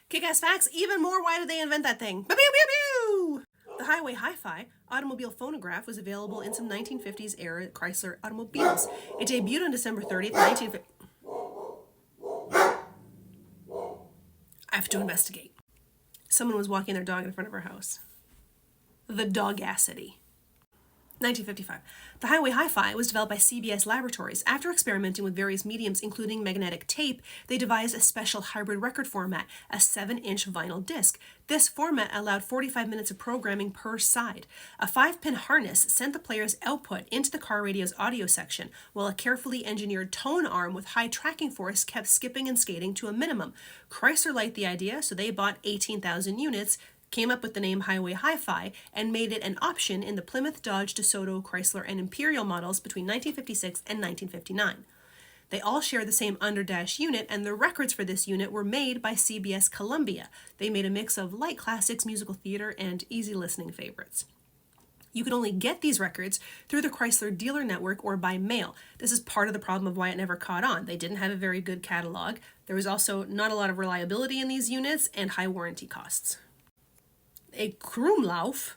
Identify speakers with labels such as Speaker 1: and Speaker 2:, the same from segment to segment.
Speaker 1: Kick-ass facts, even more, why did they invent that thing? Pew, pew, pew! The Highway Hi-Fi automobile phonograph was available in some 1950s era Chrysler automobiles. It debuted on December 30th, 1950. I have to investigate. Someone was walking their dog in front of our house. The dogacity. 1955. The Highway Hi-Fi was developed by CBS Laboratories. After experimenting with various mediums, including magnetic tape, they devised a special hybrid record format, a 7-inch vinyl disc. This format allowed 45 minutes of programming per side. A 5-pin harness sent the player's output into the car radio's audio section, while a carefully engineered tone arm with high tracking force kept skipping and skating to a minimum. Chrysler liked the idea, so they bought 18,000 units, came up with the name Highway Hi-Fi, and made it an option in the Plymouth, Dodge, DeSoto, Chrysler, and Imperial models between 1956 and 1959. They all share the same underdash unit, and the records for this unit were made by CBS Columbia. They made a mix of light classics, musical theater, and easy listening favorites. You could only get these records through the Chrysler dealer network or by mail. This is part of the problem of why it never caught on. They didn't have a very good catalog. There was also not a lot of reliability in these units and high warranty costs. A Krumlauf,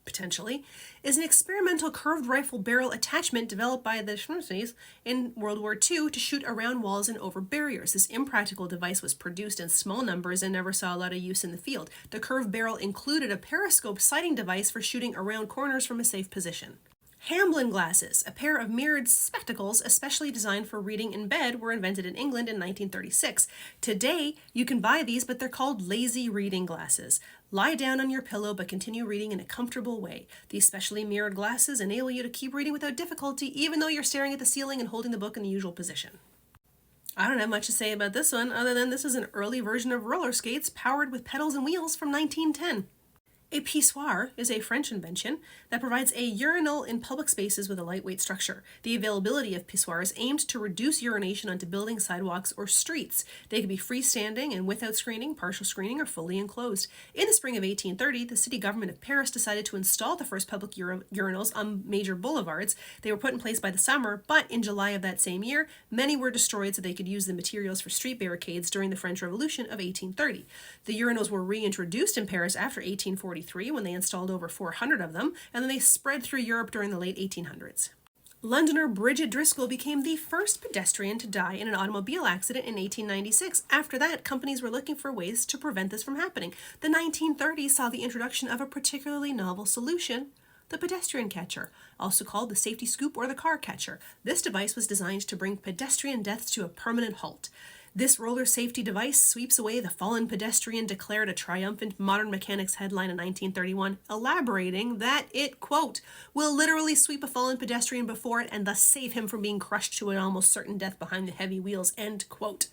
Speaker 1: potentially, is an experimental curved rifle barrel attachment developed by the Nazis in World War II to shoot around walls and over barriers. This impractical device was produced in small numbers and never saw a lot of use in the field. The curved barrel included a periscope sighting device for shooting around corners from a safe position. Hamblin glasses, a pair of mirrored spectacles especially designed for reading in bed, were invented in England in 1936. Today, you can buy these, but they're called lazy reading glasses. Lie down on your pillow but continue reading in a comfortable way. These specially mirrored glasses enable you to keep reading without difficulty, even though you're staring at the ceiling and holding the book in the usual position. I don't have much to say about this one, other than this is an early version of roller skates powered with pedals and wheels from 1910. A pissoir is a French invention that provides a urinal in public spaces with a lightweight structure. The availability of pissoirs aimed to reduce urination onto buildings, sidewalks, or streets. They could be freestanding and without screening, partial screening, or fully enclosed. In the spring of 1830, the city government of Paris decided to install the first public urinals on major boulevards. They were put in place by the summer, but in July of that same year, many were destroyed so they could use the materials for street barricades during the French Revolution of 1830. The urinals were reintroduced in Paris after 1843 when they installed over 400 of them, and then they spread through Europe during the late 1800s. Londoner Bridget Driscoll became the first pedestrian to die in an automobile accident in 1896. After that, companies were looking for ways to prevent this from happening. The 1930s saw the introduction of a particularly novel solution: the pedestrian catcher, also called the safety scoop or the car catcher. This device was designed to bring pedestrian deaths to a permanent halt. This roller safety device sweeps away the fallen pedestrian, declared a triumphant Modern Mechanics headline in 1931, elaborating that it, quote, will literally sweep a fallen pedestrian before it and thus save him from being crushed to an almost certain death behind the heavy wheels, end quote.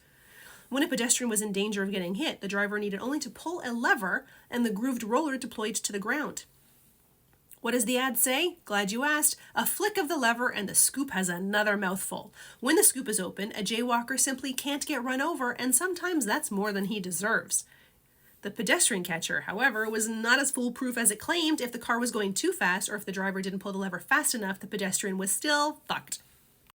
Speaker 1: When a pedestrian was in danger of getting hit, the driver needed only to pull a lever and the grooved roller deployed to the ground. What does the ad say? Glad you asked. A flick of the lever and the scoop has another mouthful. When the scoop is open, a jaywalker simply can't get run over, and sometimes that's more than he deserves. The pedestrian catcher, however, was not as foolproof as it claimed. If the car was going too fast or if the driver didn't pull the lever fast enough, the pedestrian was still fucked.